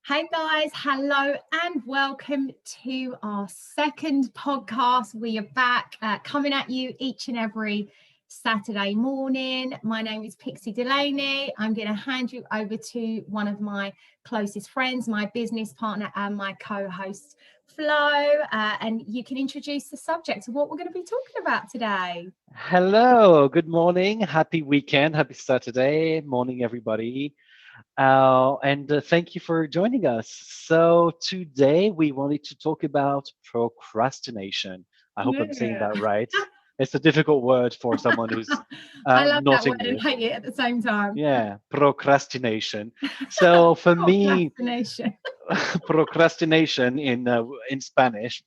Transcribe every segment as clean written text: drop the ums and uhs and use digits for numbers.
Hey guys, hello and welcome to our second podcast. We are back coming at you each and every Saturday morning. My name is Pixie Delaney. I'm going to hand you over to one of my closest friends, my business partner and my co-host, Flo, and you can introduce the subject of what we're going to be talking about today. Hello, good morning, happy weekend, happy Saturday morning, everybody. And thank you for joining us. So, today we wanted to talk about procrastination. I hope I'm saying Yeah. that right. It's a difficult word for someone who's I love not that word and English. hate it at the same time. Yeah, procrastination. So, for me, Procrastination. procrastination in Spanish.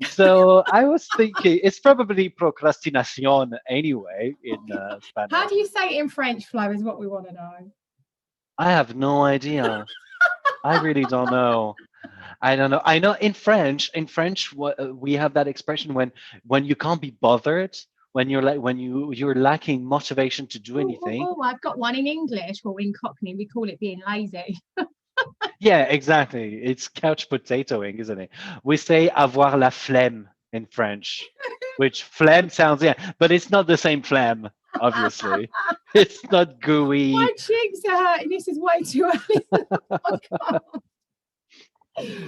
So I was thinking it's probably procrastinación anyway in How Spanish. do you say it in French, Flo, is what we want to know. I have no idea. I really don't know. I don't know. I know in French, we have that expression when you can't be bothered, when you're lacking motivation to do anything. Oh, I've got one in English, or in Cockney, we call it being lazy. Yeah, exactly. It's couch potatoing, isn't it? We say avoir la flemme in French, which phlegm sounds, yeah, but it's not the same phlegm, obviously. It's not My gooey. cheeks are hurting. This is way too early for the podcast.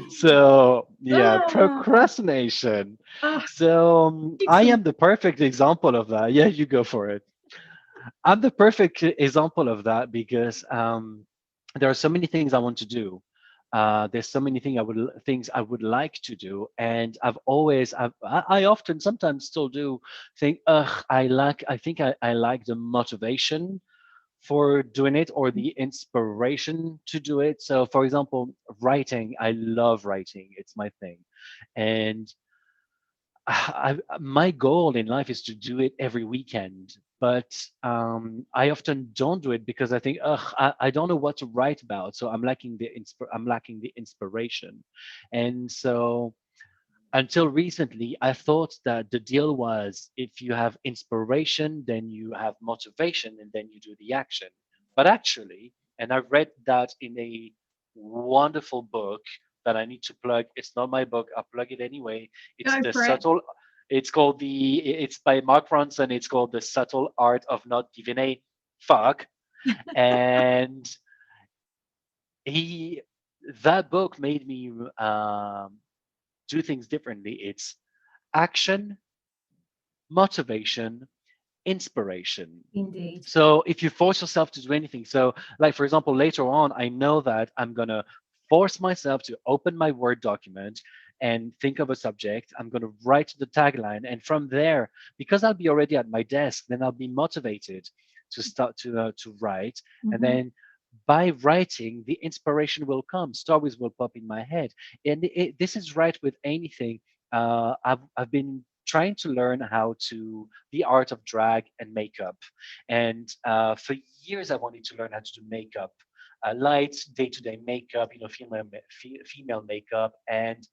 So, yeah, Ah, procrastination. ah, So, keep I some- am the perfect example of that. Yeah, you go for it. I'm the perfect example of that because there are so many things I want to do. There's so many things I would like to do, and I often sometimes still do think, ugh, I think I like the motivation for doing it or the inspiration to do it. So, for example, writing, I love writing; it's my thing, and my goal in life is to do it every weekend, but I often don't do it because I think, ugh, I don't know what to write about, so I'm lacking the inspiration, and so until recently, I thought that the deal was if you have inspiration, then you have motivation, and then you do the action. But actually, and I read that in a wonderful book that I need to plug. It's not my book. I'll plug it anyway. It's Go the for it. subtle. It's by Mark Ronson. It's called The Subtle Art of Not Giving a Fuck. And he, that book made me do things differently. It's action, motivation, inspiration. Indeed. So if you force yourself to do anything, so like for example, later on, I know that I'm gonna force myself to open my Word document and think of a subject. I'm gonna write the tagline, and from there, because I'll be already at my desk, then I'll be motivated to start to write, and Mhm. then by writing, the inspiration will come. Stories will pop in my head, and this is right with anything. I've been trying to learn how to the art of drag and makeup. And for years, I wanted to learn how to do makeup, light day-to-day makeup, female makeup. And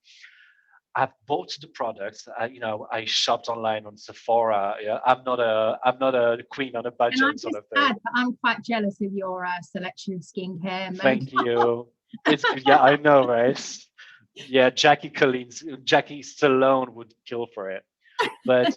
I've bought the products. I shopped online on Sephora. Yeah, I'm not a queen on a Can I budget sort just of thing. add that I'm quite jealous of your selection of skincare, Thank makeup. you. Yeah, I know, right? Yeah, Jackie Stallone would kill for it. But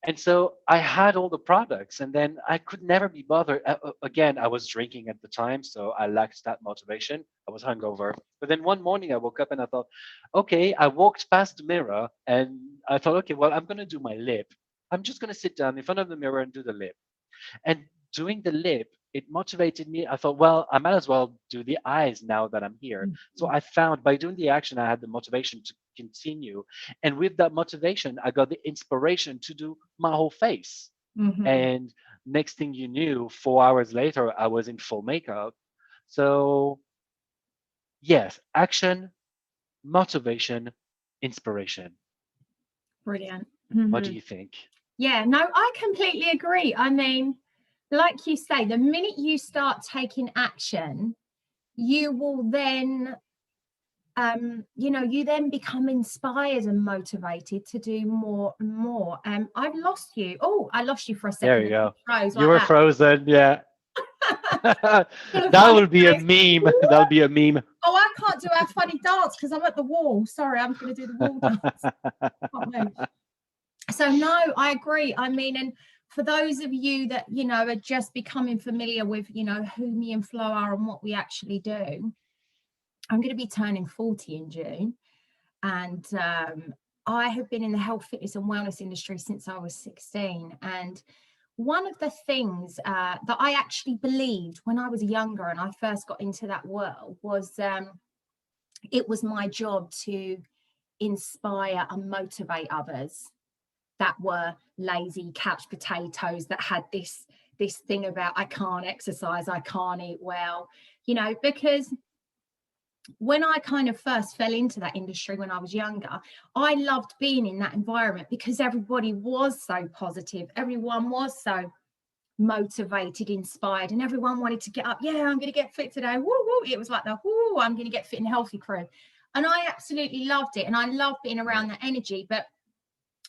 and so I had all the products, and then I could never be bothered. Again, I was drinking at the time, so I lacked that motivation. I was hungover. But then one morning I woke up and I thought, okay, I walked past the mirror and I thought, okay, well, I'm going to do my lip. I'm just going to sit down in front of the mirror and do the lip. And doing the lip, it motivated me. I thought, well, I might as well do the eyes now that I'm here. So I found by doing the action, I had the motivation to continue. And with that motivation, I got the inspiration to do my whole face. Mhm. And next thing you knew, 4 hours later, I was in full makeup. So, yes, action, motivation, inspiration. Brilliant. What do Mhm. you think? Yeah, no, I completely agree. I mean, like you say, the minute you start taking action, you will then you then become inspired and motivated to do more and more. I've lost you. Oh, I lost you for a There second you and you go. froze You like were that. frozen. Yeah. That will be a meme. That'll be a meme. Oh, I can't do our funny dance because I'm at the wall. Sorry, I'm going to do the wall dance. Can't move. So no, I agree. I mean, and for those of you that, you know, are just becoming familiar with, you know, who me and Flo are and what we actually do, I'm going to be turning 40 in June. And I have been in the health, fitness and wellness industry since I was 16. And one of the things that I actually believed when I was younger and I first got into that world was it was my job to inspire and motivate others that were lazy couch potatoes, that had this thing about I can't exercise, I can't eat well, you know, because when I kind of first fell into that industry when I was younger, I loved being in that environment because everybody was so positive, everyone was so motivated, inspired, and everyone wanted to get up. Yeah, I'm going to get fit today. Woo woo! It was like the woo, I'm going to get fit and healthy crew, and I absolutely loved it, and I loved being around that energy. But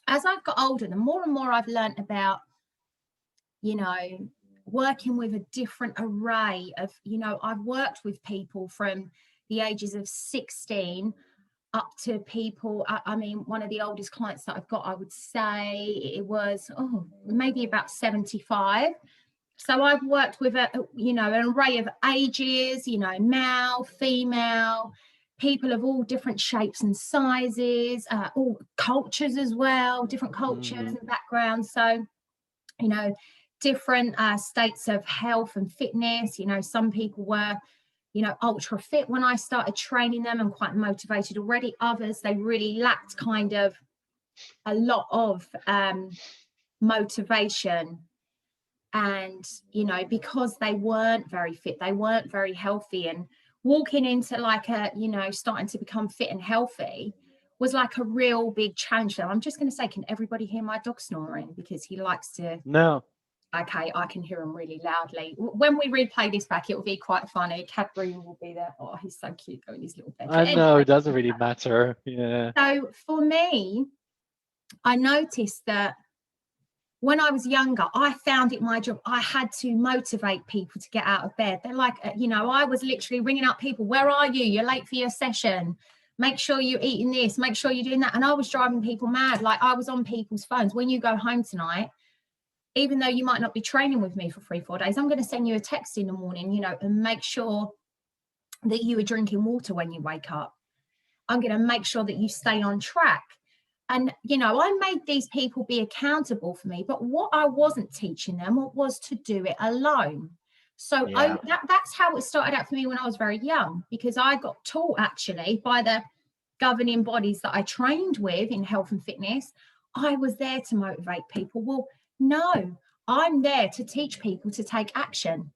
as I've got older, the more and more I've learned about, you know, working with a different array of, you know, I've worked with people from the ages of 16 up to people, I mean, one of the oldest clients that I've got, I would say it was maybe about 75. So I've worked with you know, an array of ages, you know, male, female, people of all different shapes and sizes, all cultures as well, different cultures and backgrounds. So, you know, different states of health and fitness. You know, some people were, you know, ultra fit when I started training them and quite motivated already. Others, they really lacked kind of a lot of motivation. And, you know, because they weren't very fit, they weren't very healthy, and walking into like a, you know, starting to become fit and healthy was like a real big challenge. So I'm just going to say, can everybody hear my dog snoring? Because he likes to. No. Okay, I can hear him really loudly. When we replay this back, it will be quite funny. Cadbury will be there. Oh, he's so cute though in his little bed. I know, it doesn't really matter. Yeah. So for me, I noticed that when I was younger, I found it my job. I had to motivate people to get out of bed. They're like, you know, I was literally ringing up people. Where are you? You're late for your session. Make sure you're eating this. Make sure you're doing that. And I was driving people mad. Like, I was on people's phones. When you go home tonight, even though you might not be training with me for 3-4 days, I'm going to send you a text in the morning, you know, and make sure that you are drinking water when you wake up. I'm going to make sure that you stay on track. And, you know, I made these people be accountable for me, but what I wasn't teaching them was to do it alone. So that's how it started out for me when I was very young, because I got taught actually by the governing bodies that I trained with in health and fitness. I was there to motivate people. Well, no, I'm there to teach people to take action.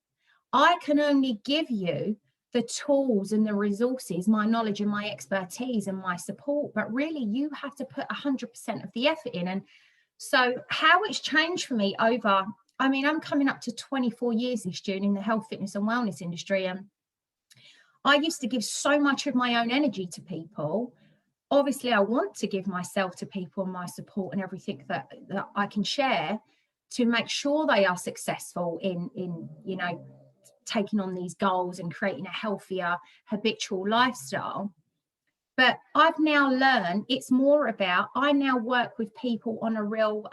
I can only give you the tools and the resources, my knowledge and my expertise and my support, but really you have to put 100% of the effort in. And so how it's changed for me over, I mean, I'm coming up to 24 years this June in the health, fitness and wellness industry. And I used to give so much of my own energy to people. Obviously, I want to give myself to people and my support and everything that I can share to make sure they are successful in you know, taking on these goals and creating a healthier habitual lifestyle. But I've now learned it's more about, I now work with people on a real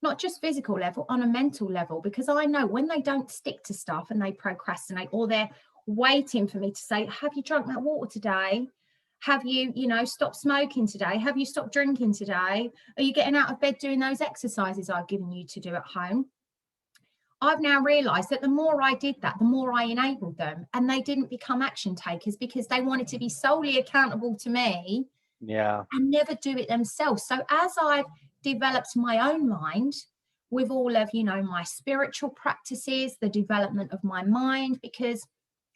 not just physical level, on a mental level, because I know when they don't stick to stuff and they procrastinate, or they're waiting for me to say, have you drunk that water today? Have you, you know, stopped smoking today? Have you stopped drinking today? Are you getting out of bed doing those exercises I've given you to do at home? I've now realized that the more I did that, the more I enabled them, and they didn't become action takers because they wanted to be solely accountable to me and never do it themselves. So as I've developed my own mind with all of, you know, my spiritual practices, the development of my mind, because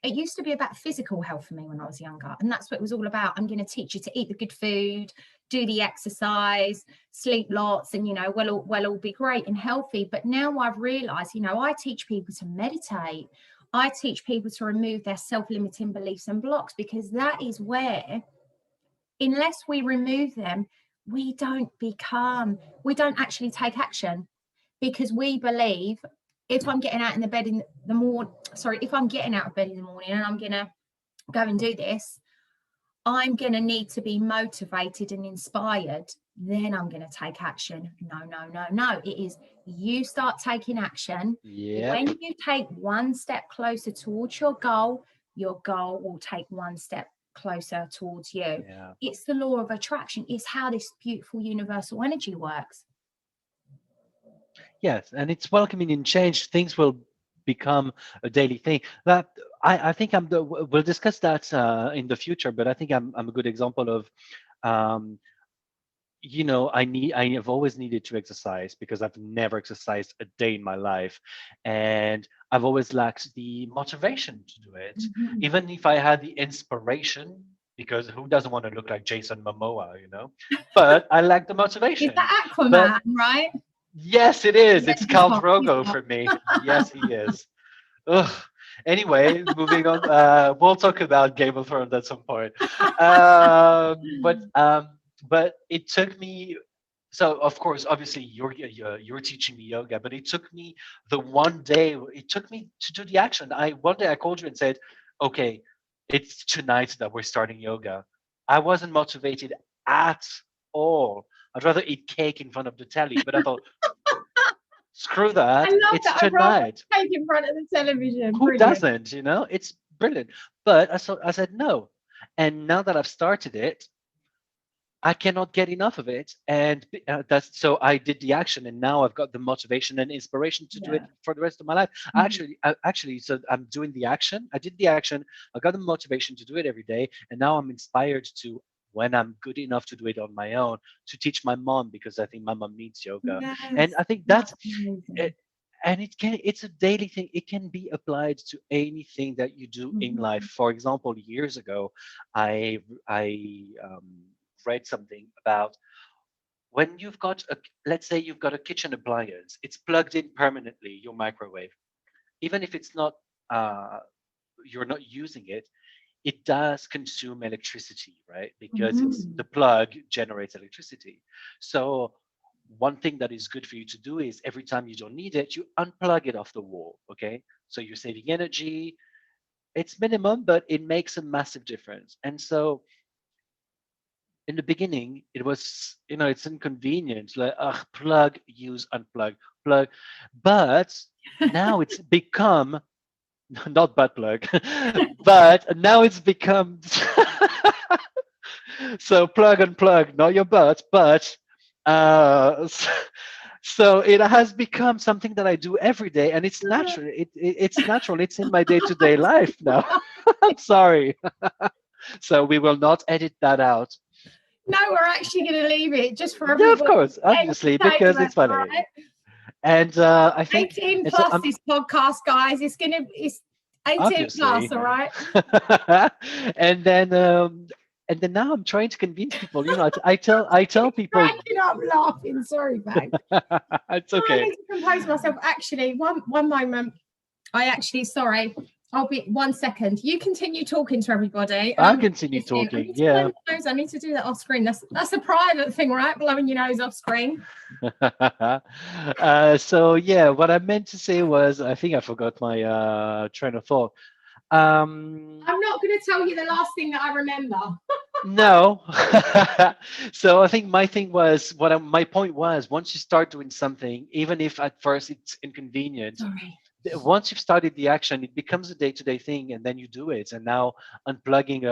it used to be about physical health for me when I was younger, and that's what it was all about. I'm going to teach you to eat the good food, do the exercise, sleep lots, and, you know, we'll all be great and healthy. But now I've realized, you know, I teach people to meditate. I teach people to remove their self-limiting beliefs and blocks, because that is where, unless we remove them, we don't actually take action, because we believe if I'm getting out in the bed in the morning, sorry, if I'm getting out of bed in the morning and I'm going to go and do this, I'm going to need to be motivated and inspired. Then I'm going to take action. No, no, no, no. It is you start taking action. Yep. When you take one step closer towards your goal will take one step closer towards you. Yeah. It's the law of attraction. It's how this beautiful universal energy works. Yes, and it's welcoming in change. Things will become a daily thing. That I think we'll discuss that in the future. But I think I'm a good example of, um, I have always needed to exercise because I've never exercised a day in my life, and I've always lacked the motivation to do it. Mm-hmm. Even if I had the inspiration, because who doesn't want to look like Jason Momoa? But I lack the Is motivation. that But Aquaman, right? yes, it is. Yeah, It's he's Khal hot. He's Drogo hot. for me. Yes, he is. Ugh. Anyway, moving on. We'll talk about Game of Thrones at some point. But it took me. So of course, obviously, you're teaching me yoga, but it took me the one day. It took me to do the action. One day I called you and said, "Okay, it's tonight that we're starting yoga." I wasn't motivated at all. I'd rather eat cake in front of the telly. But I thought, screw I that. love It's that. I'd rather tonight. take in front of the television. Who Brilliant. doesn't? It's brilliant. But I said no. And now that I've started it, I cannot get enough of it. And that's so I did the action, and now I've got the motivation and inspiration to do it Yeah. for the rest of my life. Mhm. So I'm doing the action. I did the action. I got the motivation to do it every day, and now I'm inspired to, when I'm good enough to do it on my own, to teach my mom, because I think my mom needs yoga. And Yes, I think that's that's amazing. it, and it's a daily thing. It can be applied to anything that you do in life. Mhm. For example, years ago, I read something about when you've got let's say you've got a kitchen appliance, it's plugged in permanently, your microwave, even if it's not, uh, you're not using it, it does consume electricity, right? Because it's the Mhm. plug generates electricity. So one thing that is good for you to do is every time you don't need it, you unplug it off the wall. Okay, so you're saving energy. It's minimum, but it makes a massive difference. And so in the beginning, it was, it's inconvenient, like, plug, use, unplug, plug. But now it's become, not butt plug, but now it's become, so plug and plug, not your butt, but uh, so it has become something that I do every day, and it's natural. It's natural. It's in my day-to-day life now. I'm sorry. So we will not edit that out. No, we're actually going to leave it just for Yeah, of everybody's course, obviously, because entertainment, it's funny. right? And I think, 18 and so plus I'm this podcast, guys. It's 18 plus, obviously, all right? and then now I'm trying to convince people. I tell people, Cracking up laughing. Sorry, babe. it's I okay. need to compose myself. Actually, one moment. Sorry. I'll be 1 second. You continue talking to everybody, and I'll I'm continue listening. I talking. need to blow Yeah. my nose. I need to do that off screen. That's a private thing, right? Blowing your nose off screen. So yeah, what I meant to say was, I think I forgot my train of thought. Um, I'm not going to tell you the last thing that I remember. no. So I think my thing was, my point was, once you start doing something, even if at first it's inconvenient, Sorry. once you've started the action, it becomes a day-to-day thing, and then you do it. And now unplugging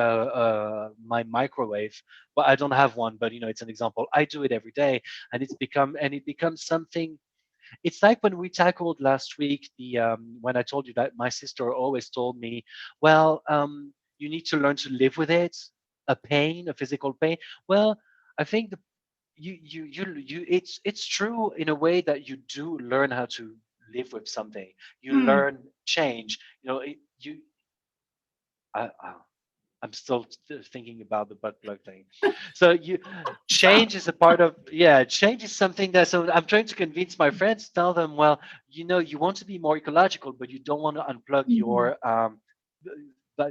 my microwave, well, I don't have one, but it's an example. I do it every day, and it becomes something. It's like when we tackled last week, the when I told you that my sister always told me, well, you need to learn to live with it, a physical pain. Well, I think it's true in a way that you do learn how to live with something. You Mm. learn change. I, I'm still thinking about the butt plug thing. So change is a part of, yeah, change is something that, so I'm trying to convince my friends, tell them, well, you want to be more ecological, but you don't want to unplug Mhm.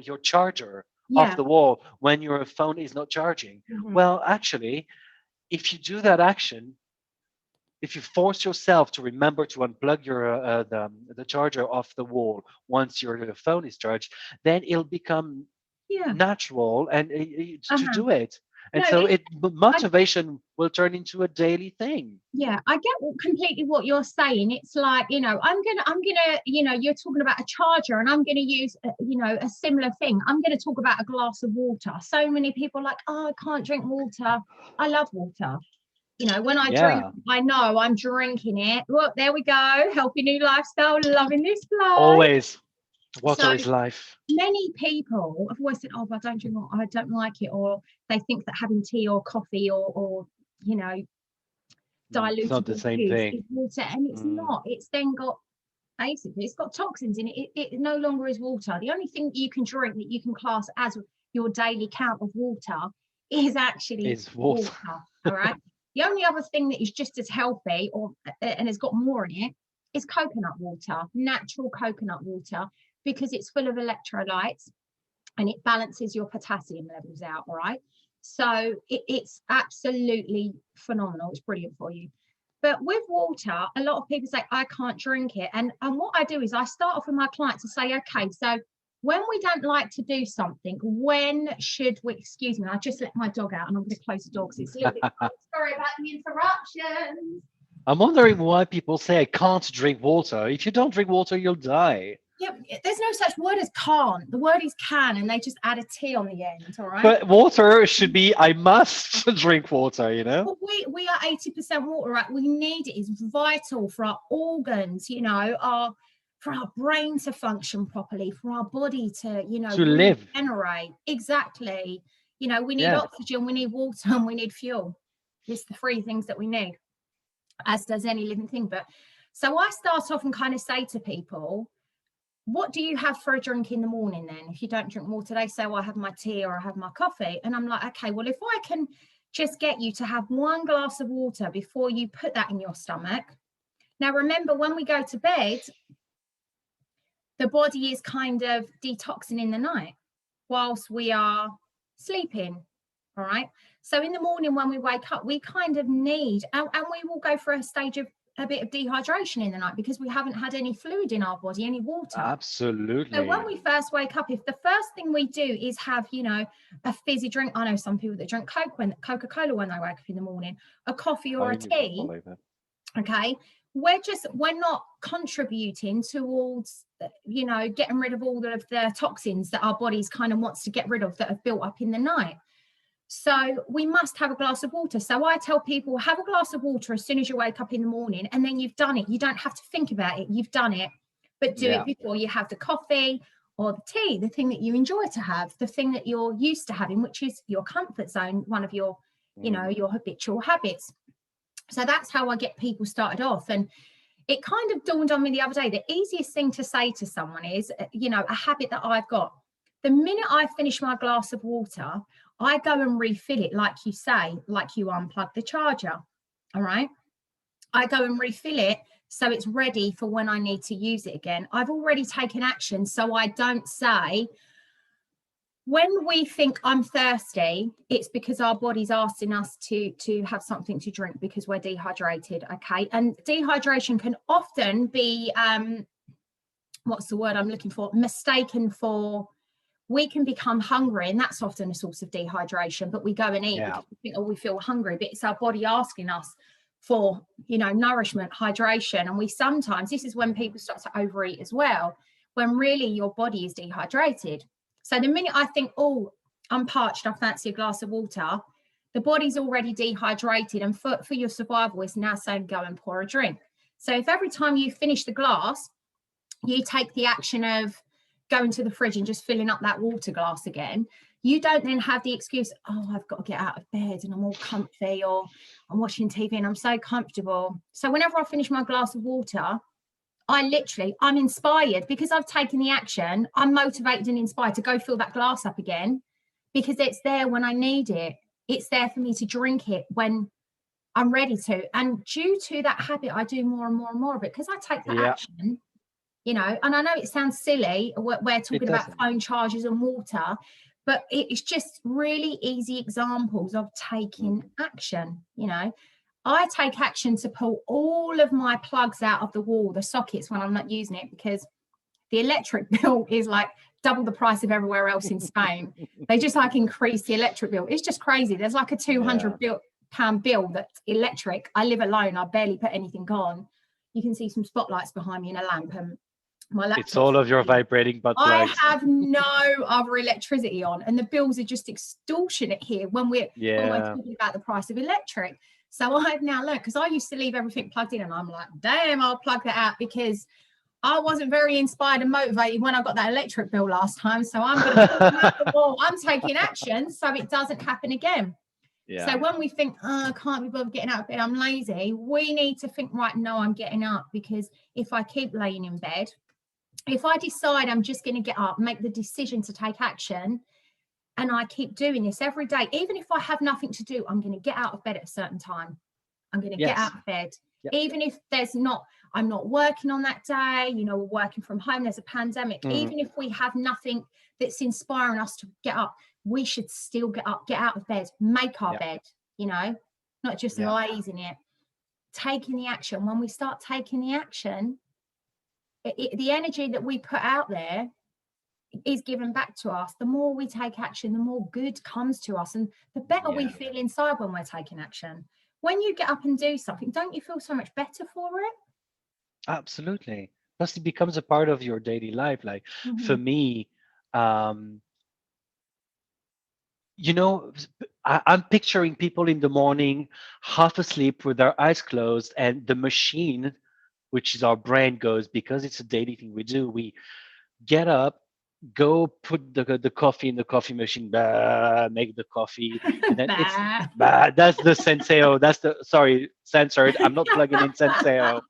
your charger off Yeah. the wall when your phone is not charging. Mhm. Well, actually, if you do that action, if you force yourself to remember to unplug the charger off the wall once your phone is charged, then it'll become Yeah. natural and to do it. And No, so I, motivation will turn into a daily thing. yeah, I get completely what you're saying. It's like, I'm gonna, you're talking about a charger, and I'm gonna use, a similar thing. I'm gonna talk about a glass of water. So many people are like, oh, I can't drink water. I love water. When I drink, Yeah, I know I'm drinking it. Well, there we go. Healthy new lifestyle, loving this life. always. So Water is life. many people have always said, oh, but I don't drink water, I don't like it, or they think that having tea or coffee or you know It's not the dilutable same juice thing. is water, and it's Mm. not. It's then got, basically, it's got toxins in it. It no longer is water. The only thing you can drink that you can class as your daily count of water is actually It's water. water. All right. The only other thing that is just as healthy and has got more in it is coconut water, natural coconut water, because it's full of electrolytes and it balances your potassium levels out. All right. So it's absolutely phenomenal. It's brilliant for you. But with water, a lot of people say, I can't drink it. And what I do is I start off with my clients to say, okay, so when we don't like to do something, when should we, excuse me, I just let my dog out and I'm going to close the door because it's a little bit, sorry about the interruptions. I'm wondering why people say I can't drink water. If you don't drink water, you'll die. Yeah, there's no such word as can't. The word is can, and they just add a T on the end, all right? But water should be I must drink water, you know? Well, we are 80% water, right? We need it. It's vital for our organs, for our brain to function properly, for our body to, To live. regenerate. Exactly. We need Yeah. oxygen, we need water, and we need fuel. It's the three things that we need, as does any living thing. But so I start off and kind of say to people, what do you have for a drink in the morning then? If you don't drink water, they say, well, I have my tea or I have my coffee. And I'm like, okay, well, if I can just get you to have one glass of water before you put that in your stomach. Now, remember, when we go to bed, the body is kind of detoxing in the night whilst we are sleeping. All right. So in the morning, when we wake up, we kind of need, and we will go for a stage of a bit of dehydration in the night because we haven't had any fluid in our body, any water. Absolutely. So when we first wake up, if the first thing we do is have, a fizzy drink, I know some people that drink Coca-Cola when they wake up in the morning, a coffee or a tea, okay, we're not contributing towards, getting rid of all of the toxins that our bodies kind of wants to get rid of that have built up in the night. So we must have a glass of water. So I tell people, have a glass of water as soon as you wake up in the morning, and then you've done it. You don't have to think about it. You've done it, but do it before you have the coffee or the tea, the thing that you enjoy to have, the thing that you're used to having, which is your comfort zone, one of your, your habitual habits. So that's how I get people started off. And it kind of dawned on me the other day, the easiest thing to say to someone is, a habit that I've got. The minute I finish my glass of water, I go and refill it, like you say, like you unplug the charger. All right. I go and refill it so it's ready for when I need to use it again. I've already taken action. So I don't say, when we think I'm thirsty, it's because our body's asking us to have something to drink because we're dehydrated. Okay. And dehydration can often be, what's the word I'm looking for? Mistaken for, we can become hungry, and that's often a source of dehydration, but we go and eat because we think, oh, we feel hungry, but it's our body asking us for, nourishment, hydration. And we sometimes, this is when people start to overeat as well, when really your body is dehydrated. So the minute I think, oh, I'm parched, I fancy a glass of water, the body's already dehydrated, and for your survival, it's now saying, go and pour a drink. So if every time you finish the glass, you take the action of going to the fridge and just filling up that water glass again, you don't then have the excuse, oh, I've got to get out of bed and I'm all comfy, or I'm watching TV and I'm so comfortable. So whenever I finish my glass of water, I'm inspired because I've taken the action. I'm motivated and inspired to go fill that glass up again because it's there when I need it. It's there for me to drink it when I'm ready to. And due to that habit, I do more and more and more of it because I take the action. And I know it sounds silly, we're talking about phone chargers and water, but it's just really easy examples of taking action. I take action to pull all of my plugs out of the wall, the sockets, when I'm not using it, because the electric bill is like double the price of everywhere else in Spain. They just like increase the electric bill. It's just crazy. There's like a £200 bill that's electric. I live alone. I barely put anything on. You can see some spotlights behind me and a lamp, and my laptop. It's all of your vibrating butt plugs. I have no other electricity on, and the bills are just extortionate here when we're talking about the price of electric. So I've now learned, because I used to leave everything plugged in, and I'm like, damn, I'll plug that out, because I wasn't very inspired and motivated when I got that electric bill last time. So I'm going to pull them out the wall. I'm taking action so it doesn't happen again. Yeah. So when we think, I can't be bothered getting out of bed, I'm lazy, we need to think, right, no, I'm getting up, because if I keep laying in bed, if I decide I'm just going to get up, make the decision to take action, and I keep doing this every day, even if I have nothing to do, I'm going to get out of bed at a certain time. I'm going to get out of bed. Yep. Even if I'm not working on that day, we're working from home, there's a pandemic. Even if we have nothing that's inspiring us to get up, we should still get up, get out of bed, make our bed, not just lays in it. Taking the action. When we start taking the action, the energy that we put out there is given back to us. The more we take action, the more good comes to us, and the better we feel inside when we're taking action. When you get up and do something, don't you feel so much better for it? Absolutely. Plus, it becomes a part of your daily life. Like for me, I'm picturing people in the morning, half asleep with their eyes closed, and the machine, which is our brain, goes, because it's a daily thing we do. We get up, go put the coffee in the coffee machine, make the coffee, and then that's the Senseo. That's censored. I'm not plugging in Senseo.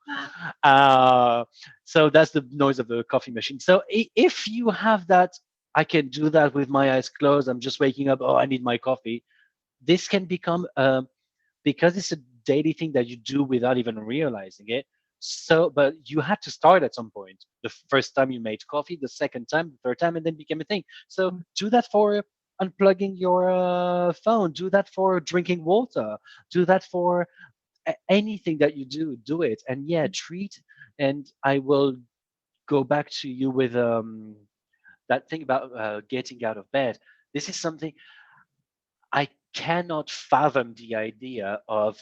So that's the noise of the coffee machine. So if you have that, I can do that with my eyes closed. I'm just waking up. Oh, I need my coffee. This can become because it's a daily thing that you do without even realizing it. So, but you had to start at some point. The first time you made coffee, the second time, the third time, and then became a thing. So do that for unplugging your phone. Do that for drinking water. Do that for anything that you do it. And treat. And I will go back to you with that thing about getting out of bed. This is something I cannot fathom the idea of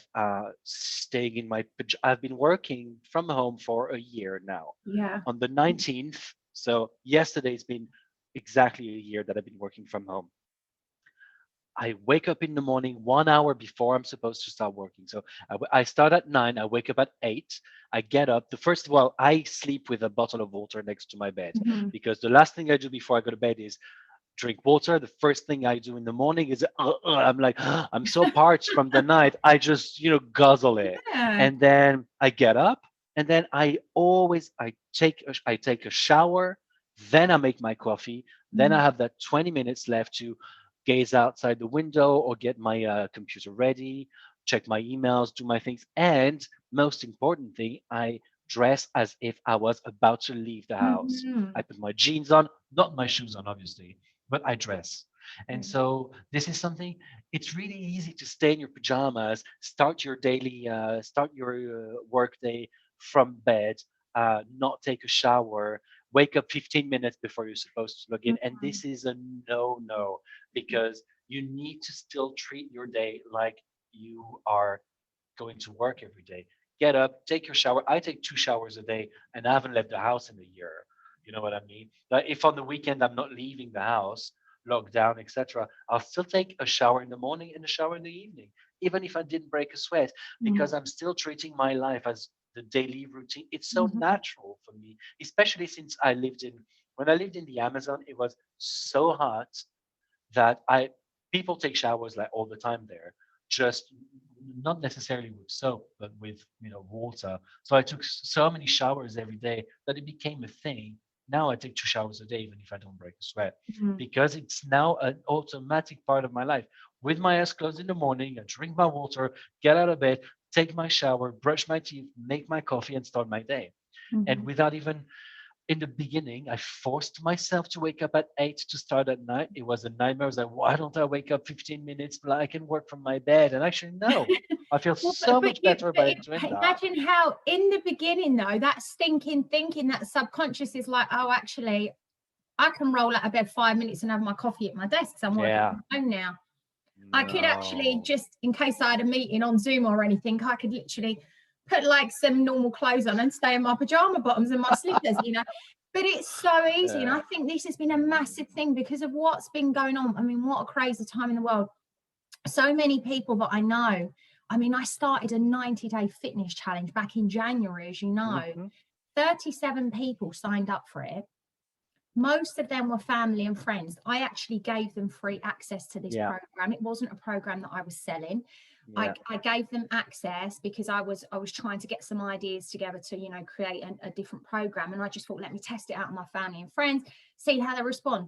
staying in my. I've been working from home for a year now. Yeah. On the 19th, so yesterday's been exactly a year that I've been working from home. I wake up in the morning 1 hour before I'm supposed to start working. So I start at 9. I wake up at 8. I get up. I sleep with a bottle of water next to my bed, because the last thing I do before I go to bed is drink water. The first thing I do in the morning is I'm like, I'm so parched from the night. I just guzzle it, and then I get up, and then I take a shower. Then I make my coffee. Then I have that 20 minutes left to gaze outside the window or get my computer ready, check my emails, do my things, and most important thing, I dress as if I was about to leave the house. I put my jeans on, not my shoes on, obviously, but I dress. And so this is something, it's really easy to stay in your pajamas, start your work day from bed, not take a shower, wake up 15 minutes before you're supposed to log in. And this is a no, because you need to still treat your day like you are going to work every day. Get up, take your shower. I take 2 showers a day, and I haven't left the house in a year. You know what I mean? But if on the weekend I'm not leaving the house, lockdown, etc., I'll still take a shower in the morning and a shower in the evening, even if I didn't break a sweat, because I'm still treating my life as the daily routine. It's so natural for me, especially since when I lived in the Amazon, it was so hot that people take showers like all the time there, just not necessarily with soap, but with water. So I took so many showers every day that it became a thing. Now I take 2 showers a day, even if I don't break a sweat, because it's now an automatic part of my life. With my eyes closed in the morning, I drink my water, get out of bed, take my shower, brush my teeth, make my coffee, and start my day. And without even in the beginning, I forced myself to wake up at 8 to start at 9. It was a nightmare. I was like, why don't I wake up 15 minutes? I can work from my bed. And actually, no, I feel Well, so much better by doing that. imagine how in the beginning though, that stinking thinking, that subconscious is like, oh, actually, I can roll out of bed 5 minutes and have my coffee at my desk because I'm working from home now. I could actually, just in case I had a meeting on Zoom or anything, I could literally put like some normal clothes on and stay in my pajama bottoms and my slippers, you know. But it's so easy. And I think this has been a massive thing because of what's been going on. I mean, what a crazy time in the world. So many people that I know. I mean, I started a 90-day fitness challenge back in January, as you know. 37 people signed up for it. Most of them were family and friends. I actually gave them free access to this program. It wasn't a program that I was selling. I gave them access because I was trying to get some ideas together to, you know, create a different program. And I just thought, let me test it out on my family and friends, see how they respond.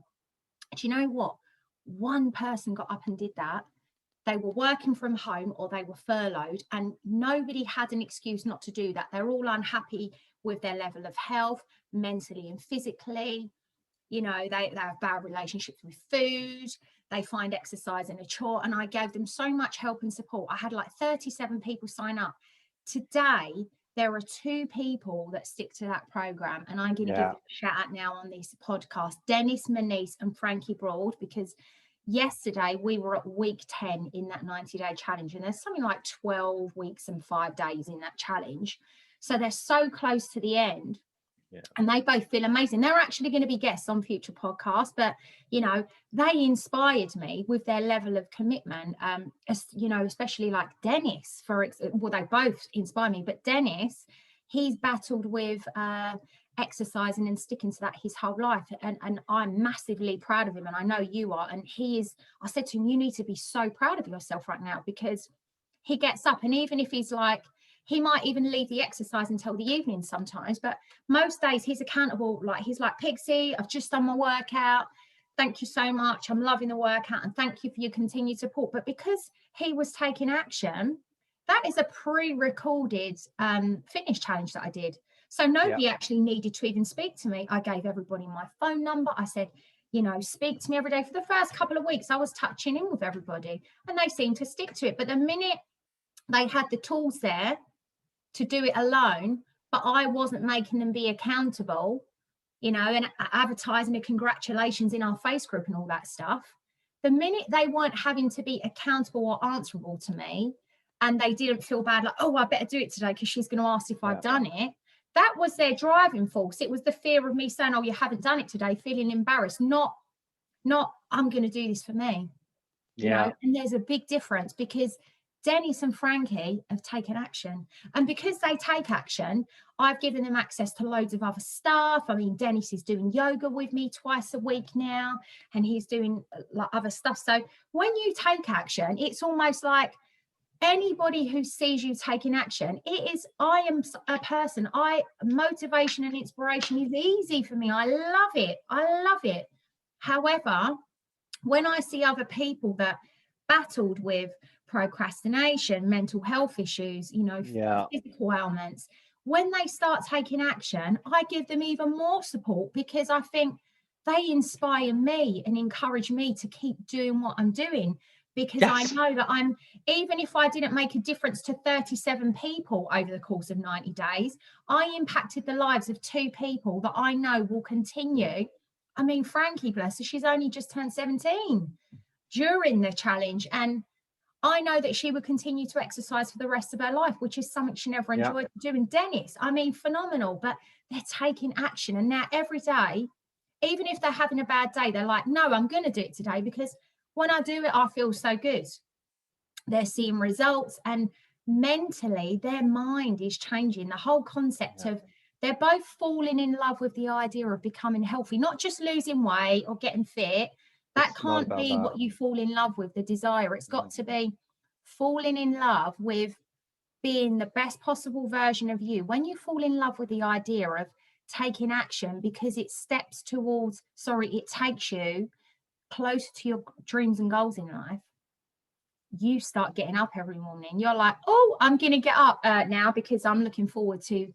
Do you know what? One person got up and did that. They were working from home or they were furloughed, and nobody had an excuse not to do that. They're all unhappy with their level of health, mentally and physically. You know, they have bad relationships with food. They find exercising a chore. And I gave them so much help and support. I had like 37 people sign up. Today, there are 2 people that stick to that program. And I'm going to give them a shout out now on this podcast, Dennis Manise and Frankie Broad, because yesterday we were at week 10 in that 90-day challenge. And there's something like 12 weeks and 5 days in that challenge. So they're so close to the end. And they both feel amazing. They're actually going to be guests on future podcasts, but you know, they inspired me with their level of commitment. You know, especially like Dennis, well, they both inspire me, but Dennis, he's battled with exercising and sticking to that his whole life, and I'm massively proud of him, and I know you are. And I said to him, you need to be so proud of yourself right now, because he gets up, and even if he's like, he might even leave the exercise until the evening sometimes, but most days he's accountable. Like, he's like, Pixie, I've just done my workout. Thank you so much. I'm loving the workout, and thank you for your continued support. But because he was taking action, that is a pre-recorded fitness challenge that I did. So nobody actually needed to even speak to me. I gave everybody my phone number. I said, you know, speak to me every day. For the first couple of weeks, I was touching in with everybody, and they seemed to stick to it. But the minute they had the tools there to do it alone, but I wasn't making them be accountable, you know, and advertising the congratulations in our face group and all that stuff. The minute they weren't having to be accountable or answerable to me, and they didn't feel bad, like, oh, I better do it today because she's going to ask if I've done it. That was their driving force. It was the fear of me saying, oh, you haven't done it today, feeling embarrassed, not I'm going to do this for me. You know, and there's a big difference, because Dennis and Frankie have taken action. And because they take action, I've given them access to loads of other stuff. I mean, Dennis is doing yoga with me twice a week now, and he's doing like other stuff. So when you take action, it's almost like anybody who sees you taking action, I am a person, motivation and inspiration is easy for me. I love it. I love it. However, when I see other people that battled with procrastination, mental health issues, you know, physical ailments, when they start taking action, I give them even more support, because I think they inspire me and encourage me to keep doing what I'm doing, because I know that even if I didn't make a difference to 37 people over the course of 90 days, I impacted the lives of 2 people that I know will continue. I mean, Frankie, bless her, she's only just turned 17 during the challenge, and I know that she would continue to exercise for the rest of her life, which is something she never enjoyed doing. Dennis, I mean, phenomenal, but they're taking action. And now every day, even if they're having a bad day, they're like, no, I'm going to do it today, because when I do it, I feel so good. They're seeing results, and mentally their mind is changing. The whole concept of, they're both falling in love with the idea of becoming healthy, not just losing weight or getting fit. That can't be what you fall in love with, the desire. It's got to be falling in love with being the best possible version of you. When you fall in love with the idea of taking action, because it takes you closer to your dreams and goals in life, you start getting up every morning. You're like, oh, I'm going to get up now, because I'm looking forward to,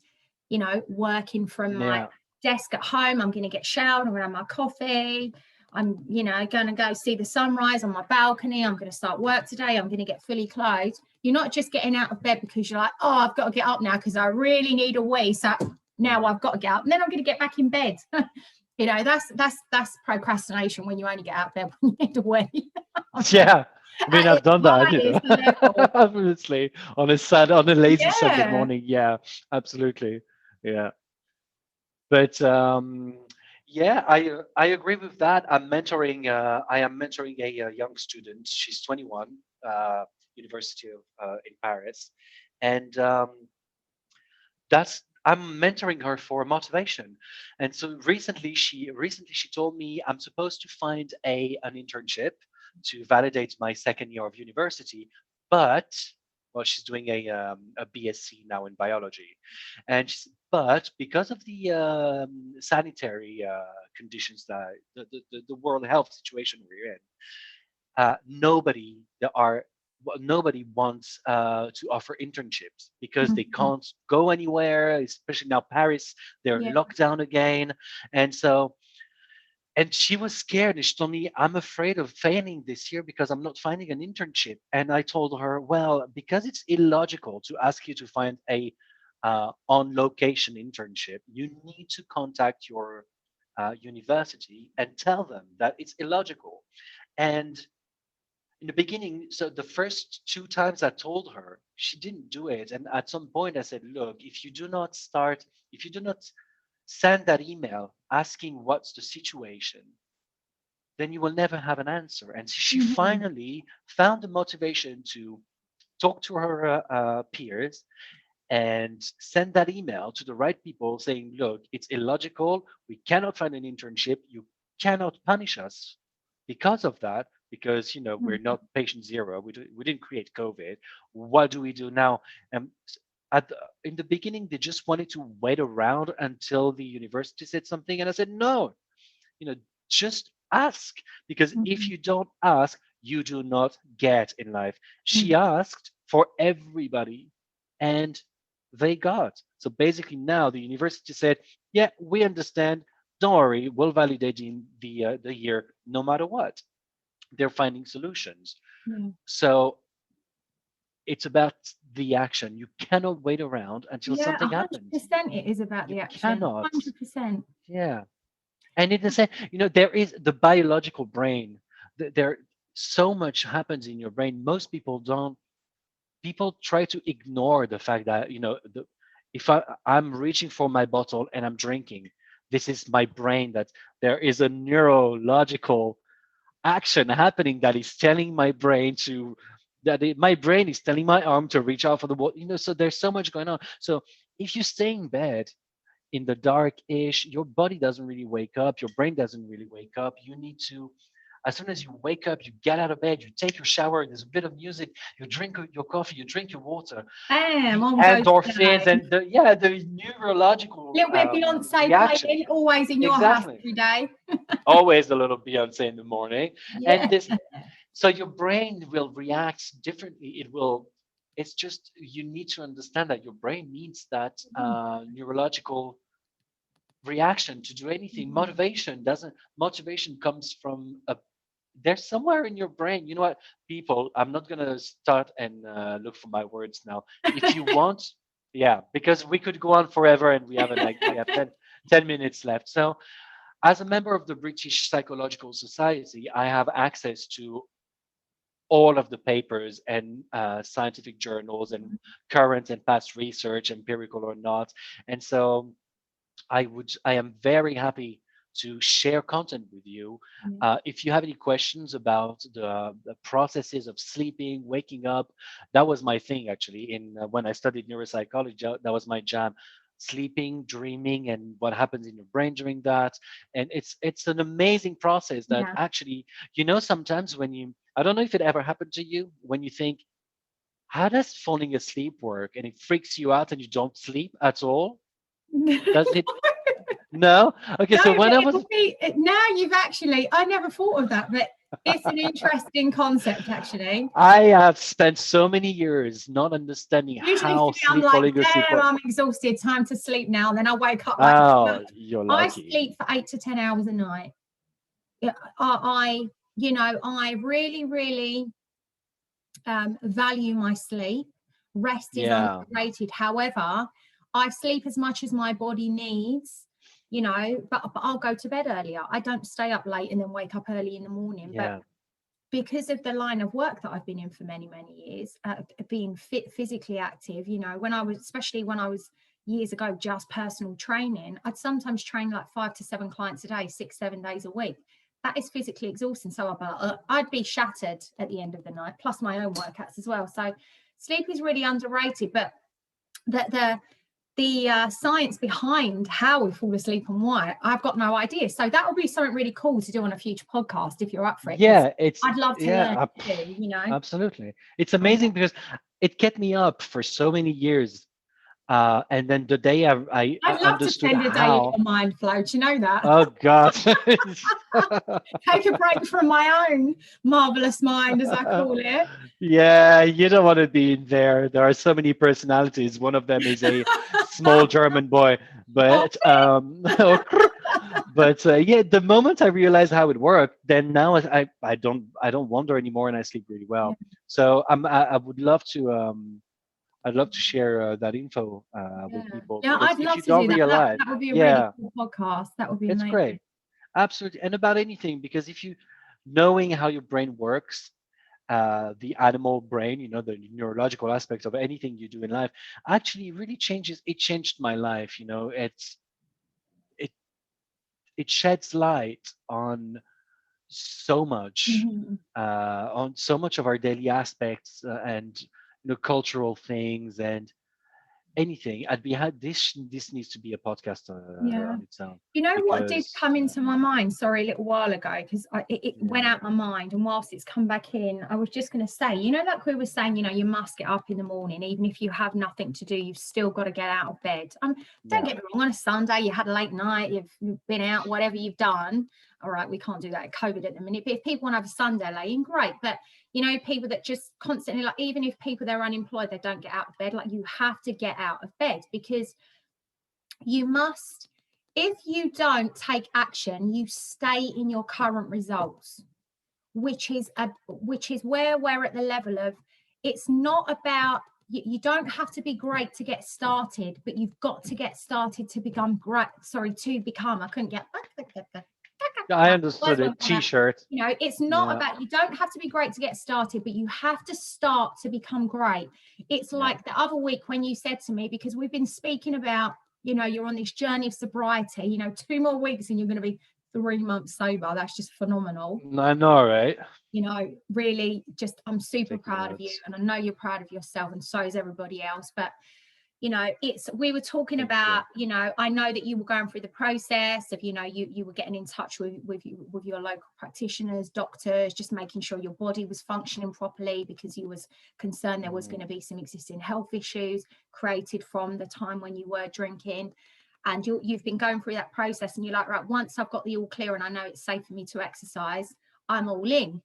you know, working from my desk at home. I'm going to get showered. I'm going to have my coffee. I'm, going to go see the sunrise on my balcony. I'm going to start work today. I'm going to get fully clothed. You're not just getting out of bed because you're like, oh, I've got to get up now because I really need a wee. So now I've got to get up, and then I'm going to get back in bed. That's procrastination, when you only get out of bed when you need a wee. Yeah. I mean, I've done that, Level. obviously, on a lazy Sunday Yeah. morning. Yeah, absolutely. Yeah. But yeah, I agree with that. I am mentoring a young student. She's 21, University of in Paris, and that's I'm mentoring her for motivation. And so recently she told me I'm supposed to find an internship to validate my second year of university, but well, she's doing a BSc now in biology, and but because of the sanitary conditions that the world health situation we're in, nobody there are well, nobody wants to offer internships because they can't go anywhere, especially now Paris, they're locked down again. And so, and she was scared and she told me, I'm afraid of failing this year because I'm not finding an internship. And I told her, well, because it's illogical to ask you to find a on location internship, you need to contact your university and tell them that it's illogical. And in the beginning, so the first two times I told her, she didn't do it. And at some point I said, look, if you do not send that email asking what's the situation, then you will never have an answer. And she finally found the motivation to talk to her peers and send that email to the right people saying, look, it's illogical. We cannot find an internship. You cannot punish us because of that, because we're not patient zero. We didn't create COVID. What do we do now? And in the beginning, they just wanted to wait around until the university said something, and I said no. Just ask, because if you don't ask, you do not get in life. She asked for everybody, and they got. So basically, now the university said, "Yeah, we understand. Don't worry, we'll validate the year no matter what." They're finding solutions. So it's about the action. You cannot wait around until something happens. 100% it is about the action. Cannot. 100%. Yeah. And in the sense, there is the biological brain. There so much happens in your brain. Most people don't. People try to ignore the fact that if I'm reaching for my bottle and I'm drinking, this is my brain, that there is a neurological action happening that is telling my brain my brain is telling my arm to reach out for the bottle. So there's so much going on. So if you stay in bed in the dark-ish, your body doesn't really wake up, your brain doesn't really wake up. You need to, as soon as you wake up, you get out of bed, you take your shower, there's a bit of music, you drink your coffee, you drink your water. Bam, endorphins and the neurological little bit of Beyonce reaction. playing, always in your house every day. Always a little Beyonce in the morning. And so your brain will react differently. It's just, you need to understand that your brain needs that neurological reaction to do anything. Motivation comes from there's somewhere in your brain. You know what, people, I'm not going to start and look for my words now. If you want, because we could go on forever, and we have 10 minutes left. So as a member of the British Psychological Society, I have access to all of the papers and scientific journals and current and past research, empirical or not. And so I am very happy to share content with you. If you have any questions about the processes of sleeping, waking up, that was my thing actually. When I studied neuropsychology, that was my jam. Sleeping, dreaming, and what happens in your brain during that. And it's an amazing process that actually, sometimes I don't know if it ever happened to you, when you think, how does falling asleep work? And it freaks you out and you don't sleep at all. Does it? No? Okay, so when I was... now you've actually, I never thought of that, but It's an interesting concept, actually. I have spent so many years not understanding Usually for how me, I'm sleep like, quality sleep damn, works. I'm exhausted. Time to sleep now. And then I wake up like, Oh, you're I lucky. sleep for 8 to 10 hours a night. Yeah, I really, really value my sleep. Rest is Yeah, underrated. However, I sleep as much as my body needs, but I'll go to bed earlier. I don't stay up late and then wake up early in the morning. But yeah, because of the line of work that I've been in for many, many years, being fit, physically active, especially when I was years ago, just personal training, I'd sometimes train like 5 to 7 clients a day, 6, 7 days a week. That is physically exhausting. So I'd be shattered at the end of the night, plus my own workouts as well. So sleep is really underrated, but the science behind how we fall asleep and why, I've got no idea. So that will be something really cool to do on a future podcast if you're up for it, because yeah. I'd love to learn Pff, too. absolutely. It's amazing because it kept me up for so many years. And then the day I I'd love to understood spend a day in how. your mind flow. Do you know that? Oh God. Take a break from my own marvelous mind, as I call it. Yeah, you don't want to be in there. There are so many personalities. One of them is a small German boy, Oh, but yeah, the moment I realized how it worked, then now I don't wonder anymore, and I sleep really yeah, well. So I would love to I'd love to share that info yeah. with people, Yeah, because I'd if love you to do don't that. That realize, that would be a really yeah, cool podcast. That would be it's amazing. great. Absolutely. And about anything, because if you knowing how your brain works, the animal brain, the neurological aspects of anything you do in life, actually really changes. It changed my life. It it sheds light Mhm. on so much of our daily aspects, and cultural things and anything. I'd be had this needs to be a podcast Yeah. on its own, You know what did because come into my mind, sorry, a little while ago, because it went yeah, out my mind, and whilst it's come back in, I was just going to say, like we were saying, you must get up in the morning, even if you have nothing to do, you've still got to get out of bed. Don't yeah, get me wrong, on a Sunday, you had a late night, you've been out, whatever you've done. All right, we can't do that at COVID at the minute, but if people want to have a Sunday laying, great. But people that just constantly, like, even if people they're unemployed, they don't get out of bed, like, you have to get out of bed, because you must. If you don't take action, you stay in your current results, which is where we're at the level of, it's not about, you don't have to be great to get started, but you've got to get started to become great. Sorry, to become. I couldn't get I words understood won't it. come out. T-shirt. It's not Yeah, about, you don't have to be great to get started, but you have to start to become great. It's yeah. like the other week when you said to me, because we've been speaking about, you're on this journey of sobriety, 2 more weeks and you're going to be 3 months sober. That's just phenomenal. I know, right? Really, just, I'm super Taking proud of you, notes. and I know you're proud of yourself, and so is everybody else. But we were talking Thank you. about, I know that you were going through the process of, you were getting in touch with your local practitioners, doctors, just making sure your body was functioning properly, because you was concerned there was going to be some existing health issues created from the time when you were drinking. And you've been going through that process, and you're like, right, once I've got the all clear and I know it's safe for me to exercise, I'm all in.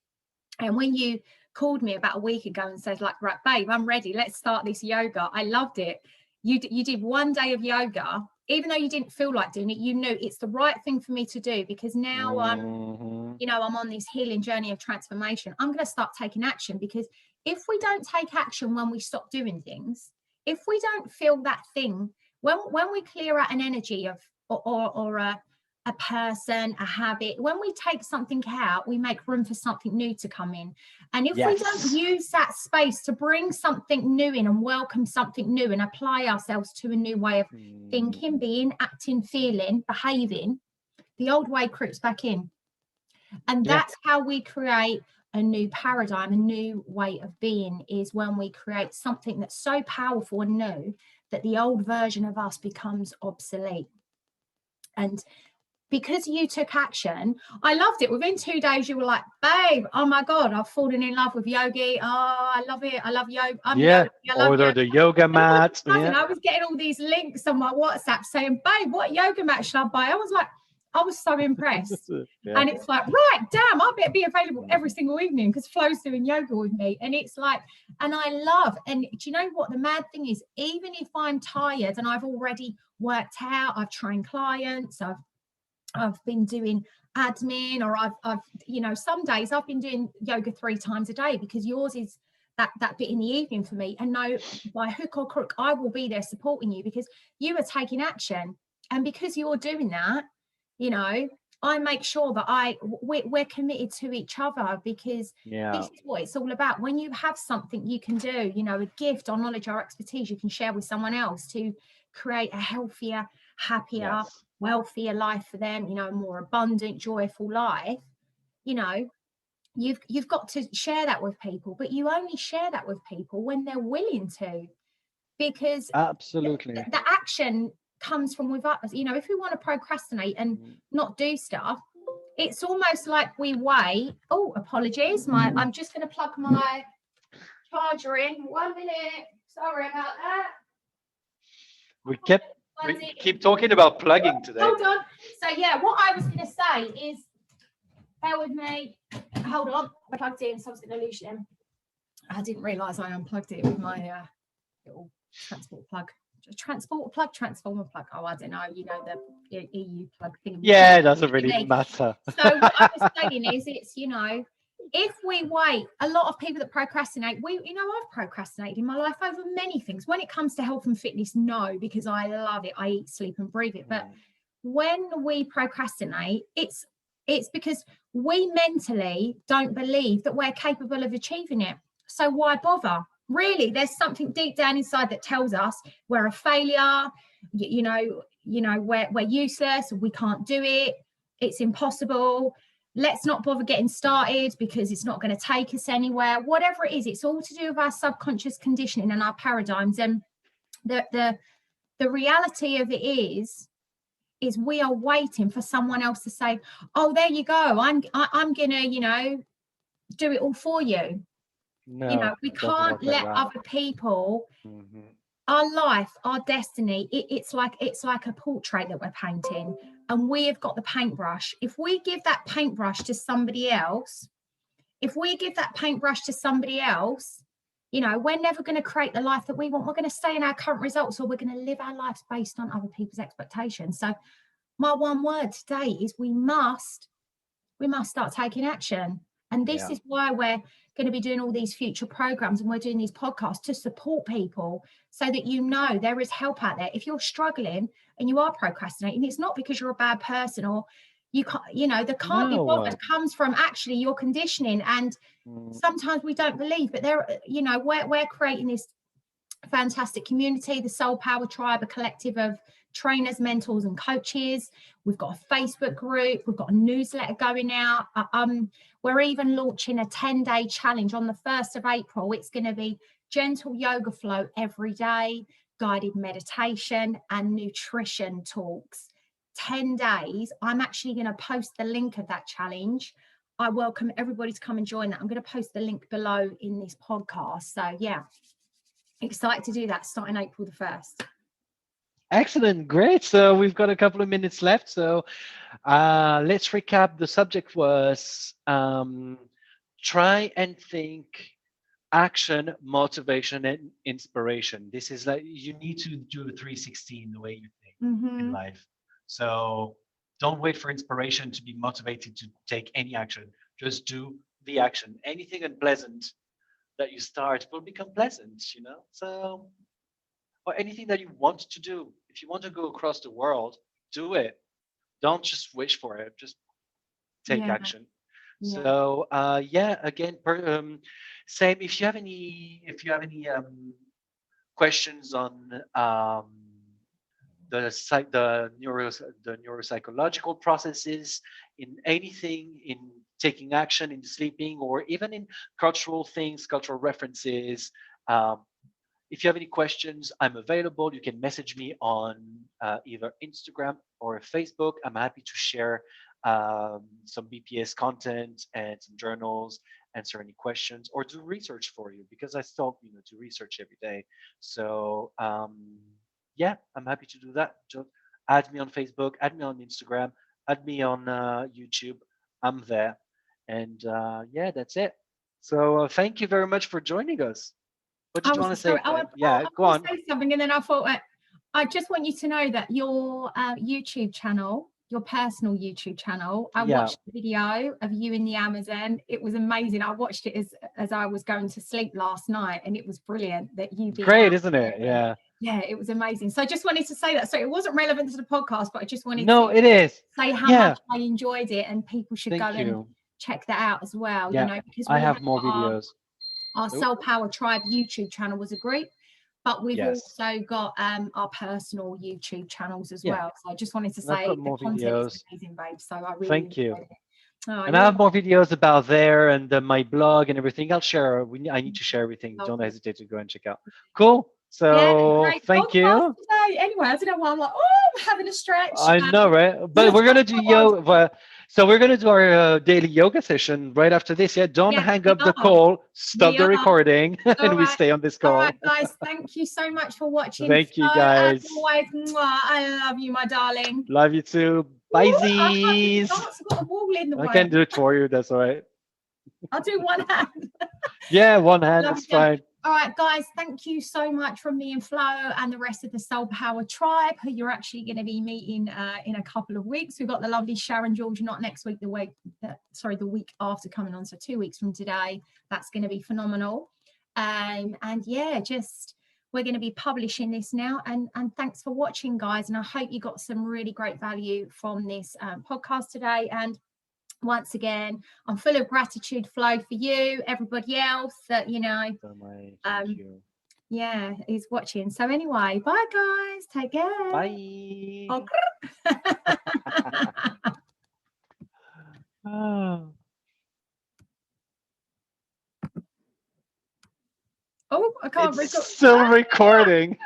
And when you called me about a week ago and said, like, right, babe, I'm ready, let's start this yoga, I loved it. You did one day of yoga, even though you didn't feel like doing it, you knew it's the right thing for me to do, because now Hmm. I'm on this healing journey of transformation. I'm going to start taking action, because if we don't take action when we stop doing things, if we don't feel that thing, when we clear out an energy of, or a person, a habit, when we take something out, we make room for something new to come in. And if we don't Yes. use that space to bring something new in and welcome something new and apply ourselves to a new way of Mm, thinking, being, acting, feeling, behaving, the old way creeps back in. And yeah. that's how we create a new paradigm, a new way of being, is when we create something that's so powerful and new that the old version of us becomes obsolete. And because you took action, I loved it. Within 2 days, you were like, babe, oh my God, I've fallen in love with yogi. Oh, I love it. I love yoga. I'm yogi. Yeah. I love Order yoga. the yoga And I was mat. buzzing. Yeah. I was getting all these links on my WhatsApp saying, babe, what yoga mat should I buy? I was like, I was so impressed. Yeah. And it's like, right, damn, I better be available every single evening because Flo's doing yoga with me. And it's like, and I love, and do you know what the mad thing is? Even if I'm tired and I've already worked out, I've trained clients, I've been doing admin, or I've some days I've been doing yoga 3 times a day, because yours is that bit in the evening for me. And no, by hook or crook, I will be there supporting you because you are taking action. And because you're doing that, I make sure that we're committed to each other, because this is what it's all about. When you have something you can do, a gift or knowledge or expertise you can share with someone else to create a healthier, happier, wealthier life for them, a more abundant, joyful life, you've got to share that with people. But you only share that with people when they're willing to, because Absolutely. the action comes from with us. If we want to procrastinate and not do stuff, it's almost like we wait. Oh, apologies, I'm just going to plug my charger in 1 minute. Sorry about that. We keep talking about plugging today. Hold on. So yeah, what I was going to say is, bear with me. Hold on. I plugged in, so I was going to lose them. I didn't realise I unplugged it with my little transformer plug. Oh, I don't know. The EU plug thing. Yeah, it doesn't really matter. So what I was saying is, it's if we wait, a lot of people that procrastinate, I've procrastinated in my life over many things. When it comes to health and fitness, no, because I love it. I eat, sleep, and breathe it. But when we procrastinate, it's because we mentally don't believe that we're capable of achieving it. So why bother? Really, there's something deep down inside that tells us we're a failure. We're useless. We can't do it. It's impossible. Let's not bother getting started because it's not going to take us anywhere. Whatever it is, it's all to do with our subconscious conditioning and our paradigms. And the reality of it is we are waiting for someone else to say, "Oh, there you go. I'm gonna, do it all for you." No, we can't let other people. Our life, our destiny, it's like a portrait that we're painting, and we have got the paintbrush. If we give that paintbrush to somebody else, we're never going to create the life that we want. We're going to stay in our current results, or we're going to live our lives based on other people's expectations. So my one word today is we must start taking action. And this is why we're going to be doing all these future programs, and we're doing these podcasts to support people, so that there is help out there. If you're struggling and you are procrastinating, it's not because you're a bad person, or you can't, the can't be bothered comes from actually your conditioning. And sometimes we don't believe, but we're creating this fantastic community, the Soul Power Tribe, a collective of trainers, mentors, and coaches. We've got a Facebook group. We've got a newsletter going out. We're even launching a 10-day challenge on the 1st of April. It's going to be gentle yoga flow every day, guided meditation, and nutrition talks. 10 days. I'm actually going to post the link of that challenge. I welcome everybody to come and join that. I'm going to post the link below in this podcast. So yeah, excited to do that starting April the 1st. Excellent. Great. So we've got a couple of minutes left. So let's recap. The subject was try and think action, motivation, and inspiration. This is like you need to do 360 in the way you think in life. So don't wait for inspiration to be motivated to take any action. Just do the action. Anything unpleasant that you start will become pleasant, So, or anything that you want to do. If you want to go across the world, do it. Don't just wish for it. Just take action. So, again, same. If you have any questions on the neuropsychological processes in anything, in taking action, in sleeping, or even in cultural things, cultural references. If you have any questions, I'm available. You can message me on either Instagram or Facebook. I'm happy to share some BPS content and some journals, answer any questions, or do research for you, because I still do research every day. So I'm happy to do that. Just add me on Facebook, add me on Instagram. add me on YouTube. I'm there. And yeah, that's it. So thank you very much for joining us. What I did you was want to say, sorry. Glenn? Yeah, I go want on. to say something, and then I thought I just want you to know that your YouTube channel, your personal YouTube channel, I Yeah, watched the video of you in the Amazon. It was amazing. I watched it as I was going to sleep last night, and it was brilliant that you being great, out isn't it? there. Yeah. Yeah, it was amazing. So I just wanted to say that. So it wasn't relevant to the podcast, but I just wanted No, to it is. say how Yeah. much I enjoyed it, and people should go Thank and you. check that out as well. You Yeah, know, because I we have have more got videos. our Oh, Soul Power Tribe YouTube channel was a group, but we've yes. also got our personal YouTube channels as Yeah. well. So I just wanted to And I've say got the more content is videos. amazing, babe. So I really Thank you. enjoyed it. Oh, And I you're have more videos about there and my blog and everything. I'll share. I need to share everything. Don't welcome. hesitate to go and check out. Cool. Yeah, So great thank podcast you. today. Anyway, I don't know why I'm like, oh, I'm having a stretch. I know, right? But we're gonna do yoga. So we're gonna do our daily yoga session right after this. Yeah. Don't Yes, hang we up the are. call. Stop We the are. recording, All and we right. stay on this All right, call. guys. Thank you so much for watching. Thank you, Flo, as guys. always, mwah, I love you, my darling. Love you too. Ooh, Bye, I can't do the Z's. dance. I've got a wall in the I way. can do it for you. That's all right. I'll do one hand. Yeah, one hand Love is you. fine. All right, guys, thank you so much from me and Flo and the rest of the Soul Power Tribe, who you're actually going to be meeting in a couple of weeks. We've got the lovely Sharon George, not next week, the week after coming on, so 2 weeks from today. That's going to be phenomenal. And yeah, just we're going to be publishing this now. And thanks for watching, guys. And I hope you got some really great value from this podcast today. And once again, I'm full of gratitude, Flo, for you, everybody else that, Thank you. yeah, is watching. So anyway, bye, guys. Take care. Bye. Oh, oh I can't It's record. still recording.